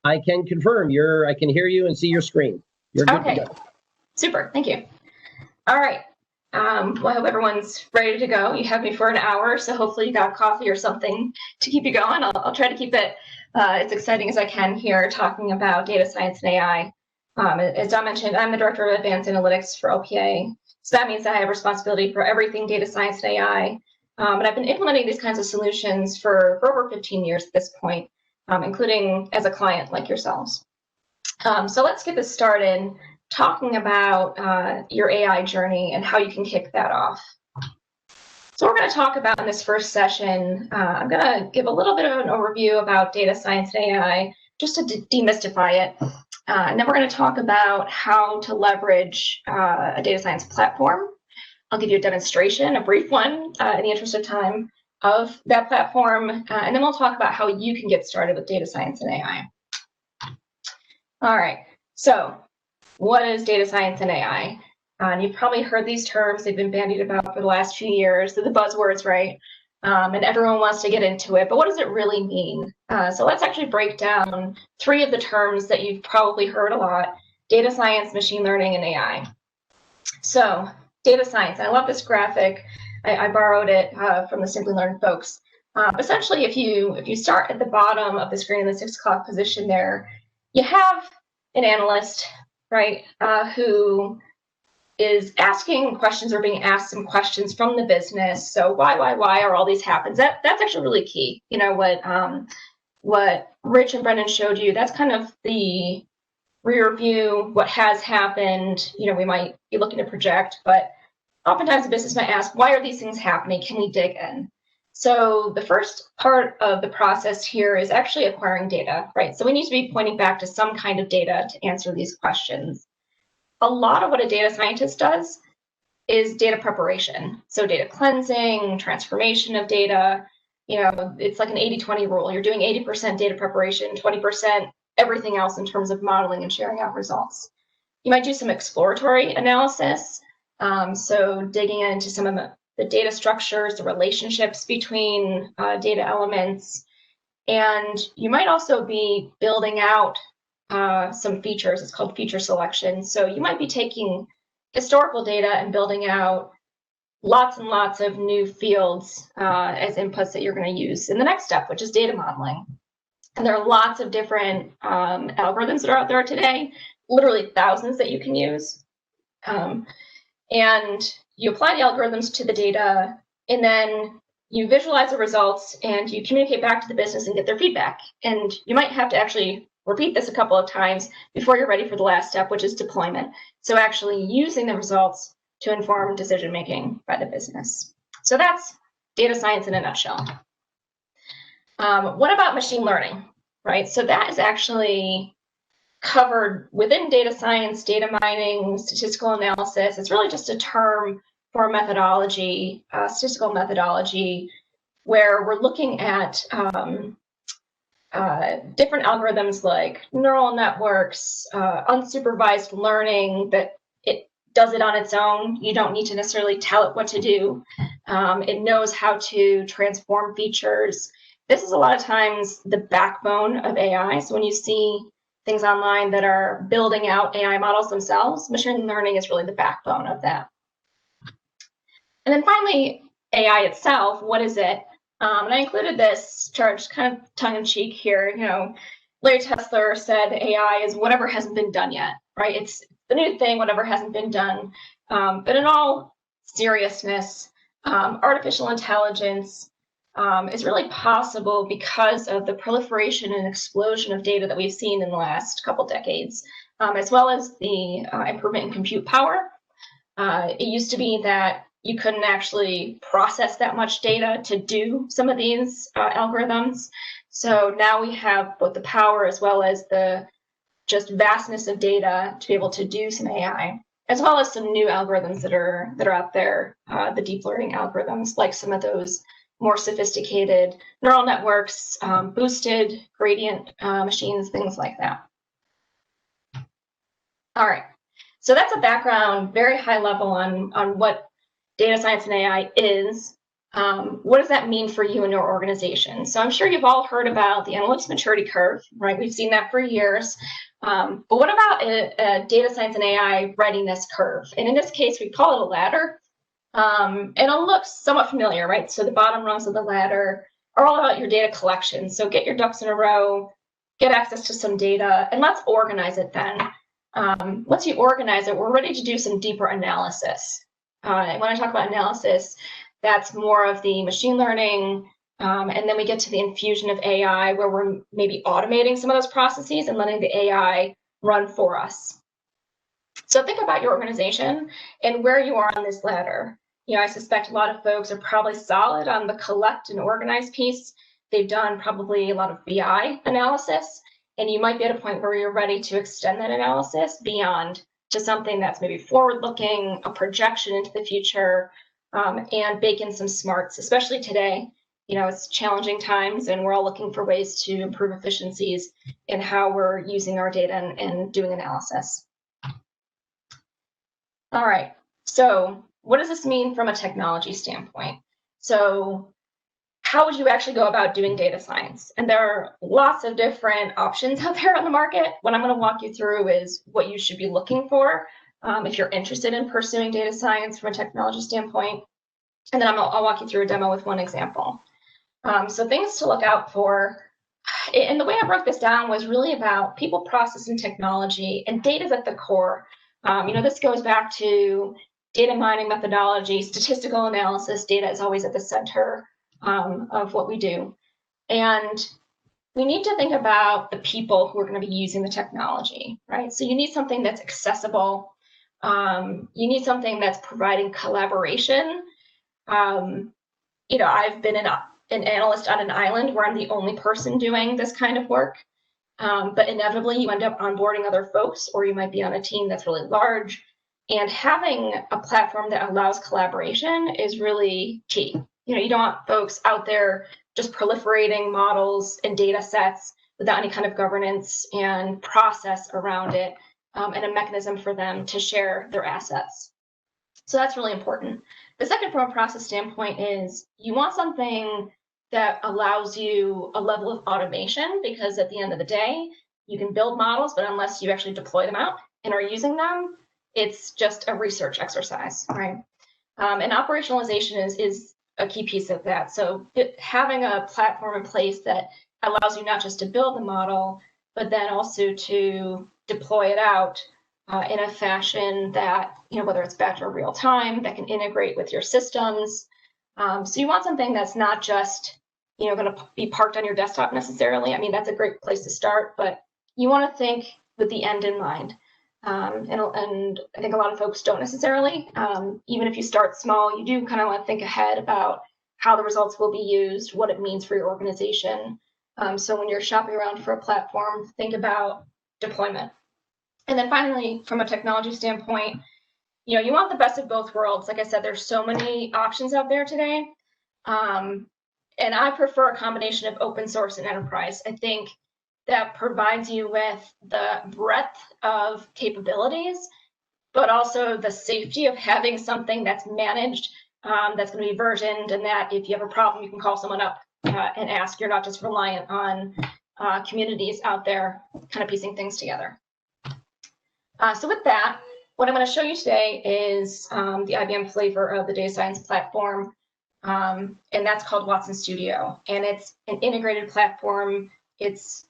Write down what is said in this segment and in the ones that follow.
I can confirm I can hear you and see your screen. You're good to go. Super, thank you. All right. Well, I hope everyone's ready to go. You have me for an hour, so hopefully you got coffee or something to keep you going. I'll try to keep it as exciting as I can here, talking about data science and AI. As Don mentioned, I'm the Director of Advanced Analytics for LPA. So that means I have responsibility for everything data science and AI. And I've been implementing these kinds of solutions for over 15 years at this point, including as a client like yourselves. So let's get this started talking about your AI journey and how you can kick that off. So we're going to talk about in this first session, I'm going to give a little bit of an overview about data science and AI, just to demystify it. And then we're going to talk about how to leverage a data science platform. I'll give you a demonstration, a brief one, in the interest of time, of that platform. And then we'll talk about how you can get started with data science and AI. All right, so what is data science and AI? And you've probably heard these terms. They've been bandied about for the last few years. They're the buzzwords, right? And everyone wants to get into it, but what does it really mean? So let's actually break down 3 of the terms that you've probably heard a lot: data science, machine learning, and AI. So data science, I love this graphic. I borrowed it from the Simply Learn folks. Essentially, if you start at the bottom of the screen in the 6 o'clock position there, you have an analyst, right, who is asking questions or being asked some questions from the business. So why are all these happens? That's actually really key. You know, what Rich and Brendan showed you, that's kind of the rear view, what has happened. You know, we might be looking to project, but oftentimes the business might ask, why are these things happening? Can we dig in? So the first part of the process here is actually acquiring data, right? So we need to be pointing back to some kind of data to answer these questions. A lot of what a data scientist does is data preparation. So data cleansing, transformation of data. You know, it's like an 80-20 rule. You're doing 80% data preparation, 20% everything else in terms of modeling and sharing out results. You might do some exploratory analysis. So digging into some of the data structures, the relationships between data elements. And you might also be building out some features. It's called feature selection. So you might be taking historical data and building out lots and lots of new fields as inputs that you're going to use in the next step, which is data modeling. And there are lots of different algorithms that are out there today, literally thousands that you can use. And you apply the algorithms to the data, and then you visualize the results and you communicate back to the business and get their feedback. And you might have to actually repeat this a couple of times before you're ready for the last step, which is deployment. So actually using the results to inform decision-making by the business. So that's data science in a nutshell. What about machine learning, right? So that is actually covered within data science, data mining, statistical analysis. It's really just a term for methodology, statistical methodology, where we're looking at different algorithms like neural networks, unsupervised learning, that it does it on its own. You don't need to necessarily tell it what to do. It knows how to transform features. This is a lot of times the backbone of AI. So when you see things online that are building out AI models themselves, machine learning is really the backbone of that. And then finally, AI itself, what is it? And I included this chart, just kind of tongue-in-cheek here. You know, Larry Tesler said AI is whatever hasn't been done yet, right? It's the new thing, whatever hasn't been done. But in all seriousness, artificial intelligence is really possible because of the proliferation and explosion of data that we've seen in the last couple decades, as well as the improvement in compute power. It used to be that you couldn't actually process that much data to do some of these algorithms. So now we have both the power as well as the just vastness of data to be able to do some AI, as well as some new algorithms that are out there, the deep learning algorithms, like some of those more sophisticated neural networks, boosted gradient machines, things like that. All right, so that's a background, very high level on what data science and AI is. What does that mean for you and your organization? So I'm sure you've all heard about the analytics maturity curve, right? We've seen that for years. But what about a data science and AI readiness curve? And in this case, we call it a ladder. And it'll look somewhat familiar, right? So the bottom rungs of the ladder are all about your data collection. So get your ducks in a row, get access to some data, and let's organize it then. Once you organize it, we're ready to do some deeper analysis. And when I talk about analysis, that's more of the machine learning, and then we get to the infusion of AI, where we're maybe automating some of those processes and letting the AI run for us. So think about your organization and where you are on this ladder. I suspect a lot of folks are probably solid on the collect and organize piece. They've done probably a lot of BI analysis, and you might be at a point where you're ready to extend that analysis beyond to something that's maybe forward-looking, a projection into the future, and bake in some smarts, especially today. It's challenging times, and we're all looking for ways to improve efficiencies in how we're using our data and doing analysis. All right, so what does this mean from a technology standpoint? So how would you actually go about doing data science? And there are lots of different options out there on the market. What I'm going to walk you through is what you should be looking for if you're interested in pursuing data science from a technology standpoint. And then I'll walk you through a demo with one example. So things to look out for. And the way I broke this down was really about people, process, and technology, and data's at the core. This goes back to data mining methodology, statistical analysis. Data is always at the center of what we do. And we need to think about the people who are going to be using the technology, right? So you need something that's accessible. You need something that's providing collaboration. I've been an analyst on an island where I'm the only person doing this kind of work. But inevitably, you end up onboarding other folks, or you might be on a team that's really large. And having a platform that allows collaboration is really key. You don't want folks out there just proliferating models and data sets without any kind of governance and process around it, and a mechanism for them to share their assets. So that's really important. The second, from a process standpoint, is you want something that allows you a level of automation, because at the end of the day, you can build models, but unless you actually deploy them out and are using them, it's just a research exercise, right? And operationalization is a key piece of that. So having a platform in place that allows you not just to build the model, but then also to deploy it out in a fashion that, whether it's batch or real time, that can integrate with your systems. So you want something that's not just, going to be parked on your desktop necessarily. I mean, that's a great place to start, but you want to think with the end in mind. And I think a lot of folks don't necessarily. Even if you start small, you do kind of want to think ahead about how the results will be used, what it means for your organization. So when you're shopping around for a platform, think about deployment. And then finally, from a technology standpoint, you want the best of both worlds. Like I said, there's so many options out there today. And I prefer a combination of open source and enterprise. I think that provides you with the breadth of capabilities, but also the safety of having something that's managed, that's going to be versioned, and that if you have a problem, you can call someone up and ask. You're not just reliant on communities out there kind of piecing things together. So with that, what I'm going to show you today is the IBM flavor of the data science platform, and that's called Watson Studio. And it's an integrated platform. It's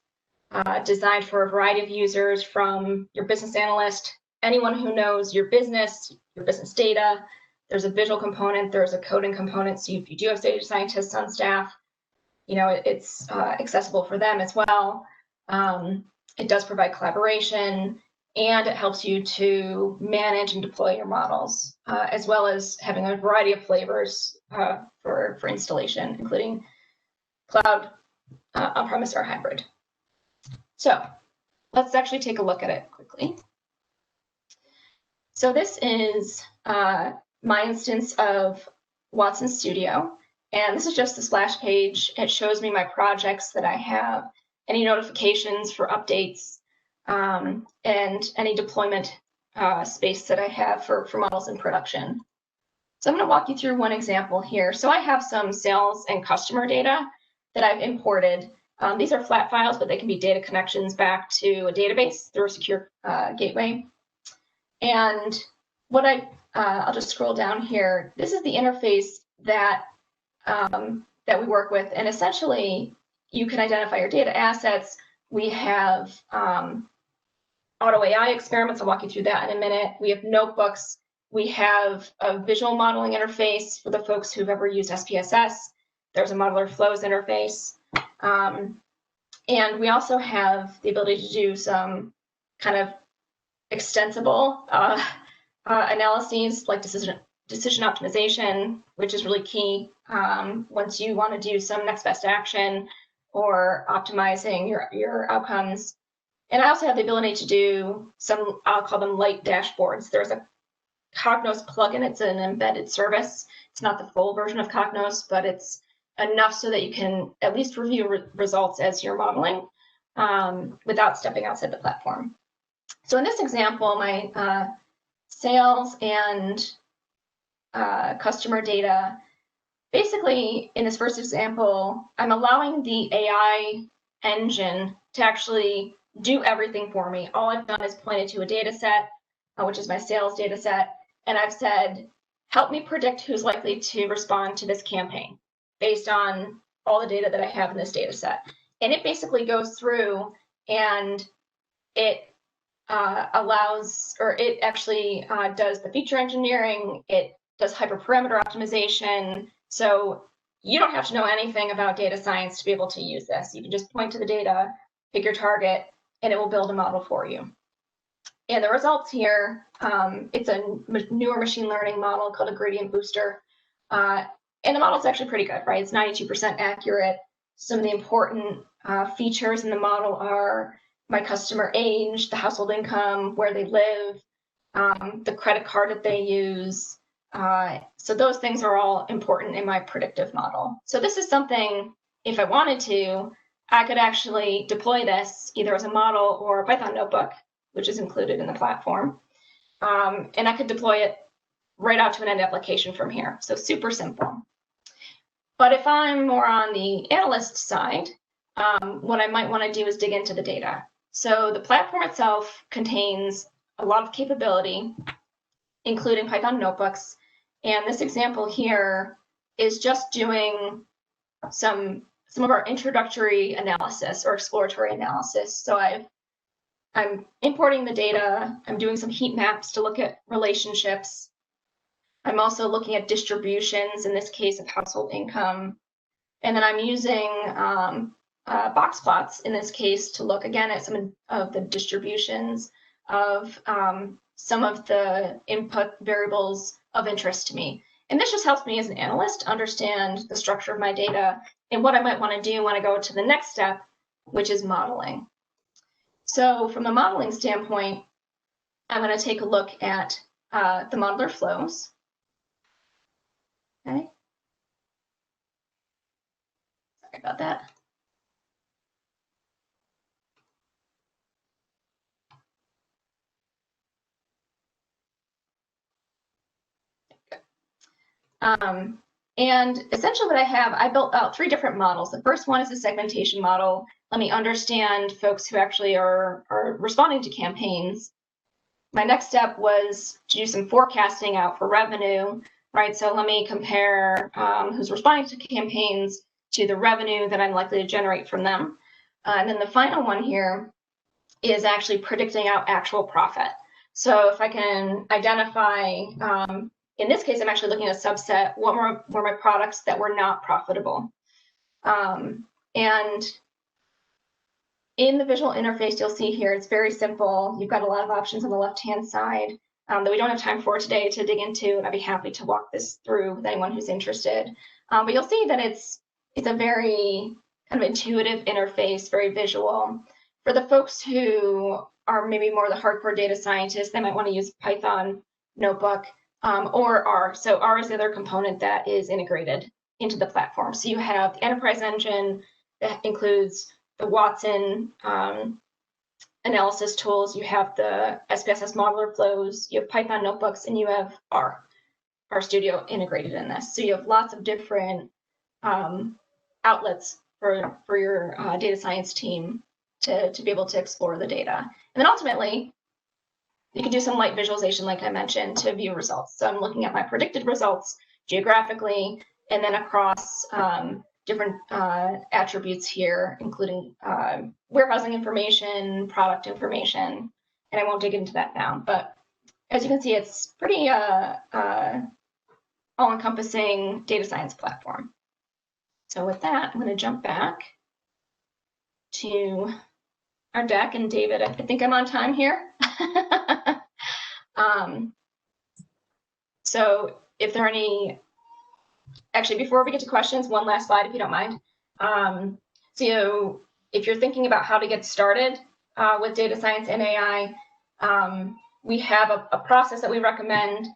designed for a variety of users, from your business analyst, anyone who knows your business data. There's a visual component, there's a coding component. So if you do have data scientists on staff, it's accessible for them as well. It does provide collaboration, and it helps you to manage and deploy your models, as well as having a variety of flavors for installation, including cloud, on-premise, or hybrid. So let's actually take a look at it quickly. So this is my instance of Watson Studio, and this is just the splash page. It shows me my projects that I have, any notifications for updates, and any deployment space that I have for models in production. So I'm going to walk you through one example here. So I have some sales and customer data that I've imported. These are flat files, but they can be data connections back to a database through a secure gateway. And what I'll just scroll down here. This is the interface that that we work with, and essentially you can identify your data assets. We have auto AI experiments. I'll walk you through that in a minute. We have notebooks. We have a visual modeling interface for the folks who've ever used SPSS. There's a modeler flows interface. And we also have the ability to do some kind of extensible analyses like decision optimization, which is really key once you want to do some next best action or optimizing your outcomes. And I also have the ability to do some, I'll call them light dashboards. There's a Cognos plugin. It's an embedded service. It's not the full version of Cognos, but it's enough so that you can at least review results as you're modeling without stepping outside the platform. So in this example, my sales and customer data, basically in this first example, I'm allowing the AI engine to actually do everything for me. All I've done is pointed to a data set, which is my sales data set, and I've said, help me predict who's likely to respond to this campaign based on all the data that I have in this data set. And it basically goes through and it allows, or it actually does the feature engineering, it does hyperparameter optimization. So you don't have to know anything about data science to be able to use this. You can just point to the data, pick your target, and it will build a model for you. And the results here, it's a newer machine learning model called a gradient booster. And the model is actually pretty good, right? It's 92% accurate. Some of the important features in the model are my customer age, the household income, where they live, the credit card that they use. So those things are all important in my predictive model. So this is something, if I wanted to, I could actually deploy this either as a model or a Python notebook, which is included in the platform. And I could deploy it right out to an end application from here. So super simple. But if I'm more on the analyst side, what I might want to do is dig into the data. So the platform itself contains a lot of capability, including Python notebooks. And this example here is just doing some of our introductory analysis or exploratory analysis. So I'm importing the data. I'm doing some heat maps to look at relationships. I'm also looking at distributions, in this case of household income. And then I'm using box plots, in this case, to look again at some of the distributions of some of the input variables of interest to me. And this just helps me as an analyst understand the structure of my data and what I might want to do when I go to the next step, which is modeling. So from a modeling standpoint, I'm going to take a look at the modeler flows. Okay. Sorry about that. And essentially what I have, I built out 3 different models. The first one is a segmentation model. Let me understand folks who actually are responding to campaigns. My next step was to do some forecasting out for revenue, right? So let me compare who's responding to campaigns to the revenue that I'm likely to generate from them. And then the final one here is actually predicting out actual profit. So if I can identify, in this case, I'm actually looking at a subset, what were my products that were not profitable. And in the visual interface, you'll see here, it's very simple. You've got a lot of options on the left-hand side that we don't have time for today to dig into, and I'd be happy to walk this through with anyone who's interested. But you'll see that it's a very kind of intuitive interface, very visual. For the folks who are maybe more the hardcore data scientists, they might want to use Python notebook or R. So R is the other component that is integrated into the platform. So you have the enterprise engine that includes the Watson analysis tools, you have the SPSS modeler flows, you have Python notebooks, and you have R RStudio integrated in this. So you have lots of different outlets for your data science team to be able to explore the data. And then ultimately, you can do some light visualization, like I mentioned, to view results. So I'm looking at my predicted results geographically, and then across different attributes here, including warehousing information, product information, and I won't dig into that now. But as you can see, it's pretty all-encompassing data science platform. So with that, I'm going to jump back to our deck. And David, I think I'm on time here. So if there are any, actually, before we get to questions, one last slide, if you don't mind. So if you're thinking about how to get started with data science and AI, we have a process that we recommend.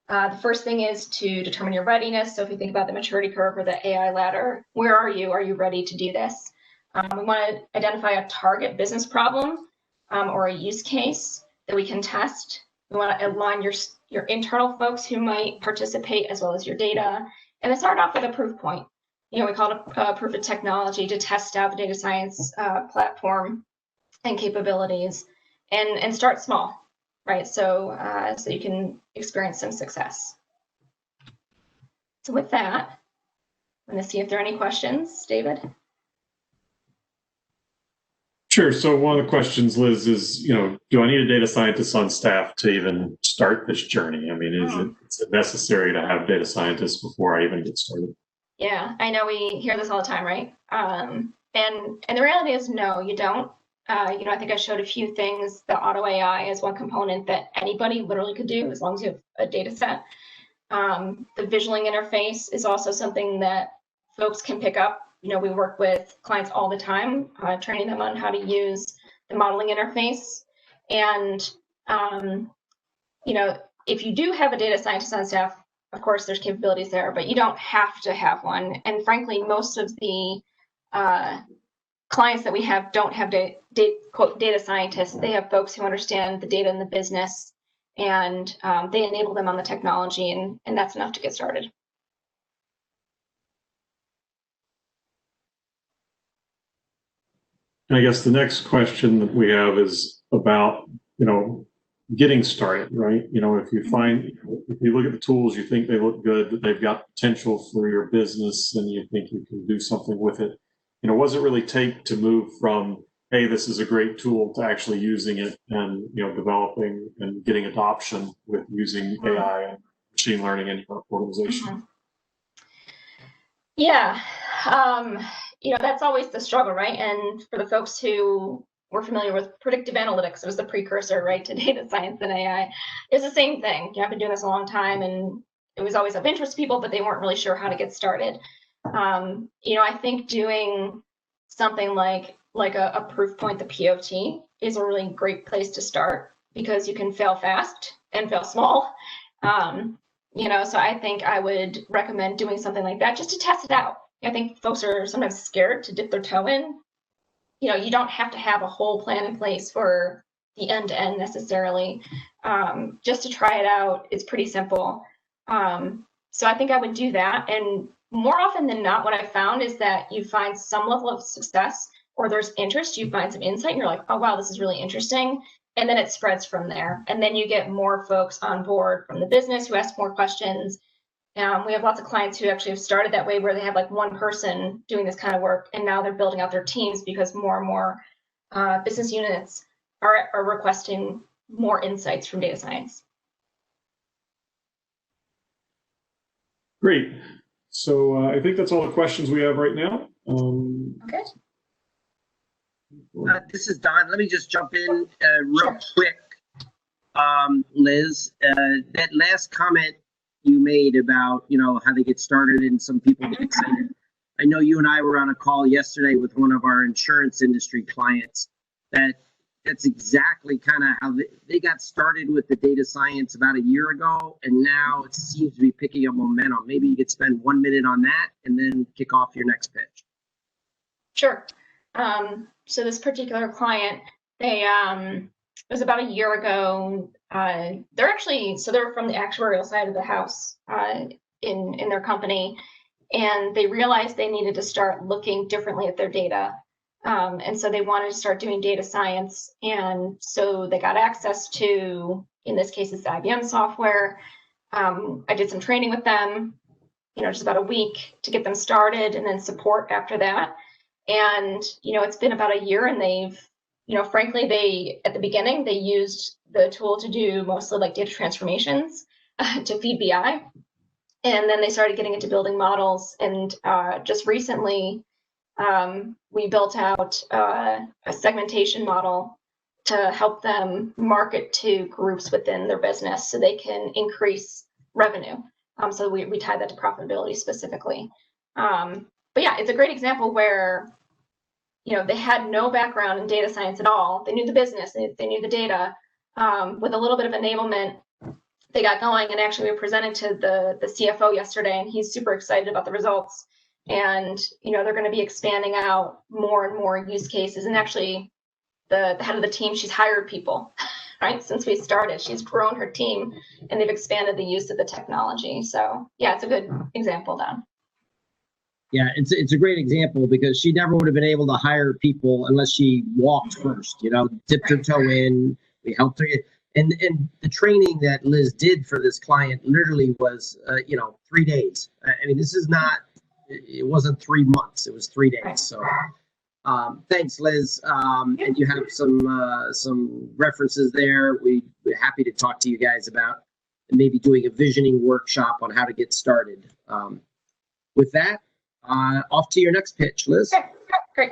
The first thing is to determine your readiness. So if you think about the maturity curve or the AI ladder, where are you? Are you ready to do this? We want to identify a target business problem or a use case that we can test. We want to align your internal folks who might participate as well as your data. And then start off with a proof point. We call it a proof of technology to test out the data science platform and capabilities, and start small, right? So so you can experience some success. So with that, I'm going to see if there are any questions. David? Sure. So one of the questions, Liz, is, do I need a data scientist on staff to even start this journey? I mean, is it necessary to have data scientists before I even get started? Yeah, I know we hear this all the time, right? And the reality is, no, you don't. I think I showed a few things. The auto AI is one component that anybody literally could do as long as you have a data set. The visualing interface is also something that folks can pick up. We work with clients all the time, training them on how to use the modeling interface. And, if you do have a data scientist on staff, of course, there's capabilities there, but you don't have to have one. And frankly, most of the clients that we have don't have quote, data scientists. They have folks who understand the data and the business, and they enable them on the technology, and that's enough to get started. I guess the next question that we have is about, getting started, right? If you look at the tools, you think they look good, that they've got potential for your business, and you think you can do something with it. What does it really take to move from, hey, this is a great tool, to actually using it and, developing and getting adoption with using AI and machine learning in your organization? Yeah. That's always the struggle, right? And for the folks who were familiar with predictive analytics, it was the precursor, right, to data science and AI. It's the same thing. I've been doing this a long time, and it was always of interest to people, but they weren't really sure how to get started. I think doing something like a proof point, the POT, is a really great place to start, because you can fail fast and fail small. So I think I would recommend doing something like that just to test it out. I think folks are sometimes scared to dip their toe in. You don't have to have a whole plan in place for the end-to-end necessarily. Just to try it out, it's pretty simple. So I think I would do that. And more often than not, what I found is that you find some level of success, or there's interest, you find some insight, and you're like, oh, wow, this is really interesting. And then it spreads from there. And then you get more folks on board from the business who ask more questions. We have lots of clients who actually have started that way, where they have like one person doing this kind of work, and now they're building out their teams because more and more business units are requesting more insights from data science. Great. So I think that's all the questions we have right now. Okay. This is Don. Let me just jump in real quick, Liz. That last comment you made about, how they get started and some people get excited. I know you and I were on a call yesterday with one of our insurance industry clients. That's exactly kind of how they got started with the data science about a year ago, and now it seems to be picking up momentum. Maybe you could spend 1 minute on that and then kick off your next pitch. Sure. So this particular client, they it was about a year ago. They're actually, so they're from the actuarial side of the house in their company, and they realized they needed to start looking differently at their data. And so they wanted to start doing data science. And so they got access to, in this case, it's IBM software. I did some training with them, just about a week to get them started, and then support after that. And, it's been about a year, and they've, frankly, at the beginning, they used the tool to do mostly like data transformations to feed BI. And then they started getting into building models. And just recently, we built out a segmentation model to help them market to groups within their business so they can increase revenue. So we tied that to profitability specifically. But yeah, it's a great example where, they had no background in data science at all. They knew the business, they knew the data. With a little bit of enablement, they got going, and actually we presented to the CFO yesterday, and he's super excited about the results. And, they're going to be expanding out more and more use cases. And actually, the head of the team, she's hired people, right? Since we started, she's grown her team, and they've expanded the use of the technology. So yeah, it's a good example, Don. Yeah, it's a great example because she never would have been able to hire people unless she walked first, dipped her toe in. We helped her. And the training that Liz did for this client literally was, 3 days. I mean, this is not, it wasn't 3 months, it was 3 days. So thanks, Liz. And you have some references there. We're happy to talk to you guys about maybe doing a visioning workshop on how to get started. With that, off to your next pitch, Liz. Okay, great.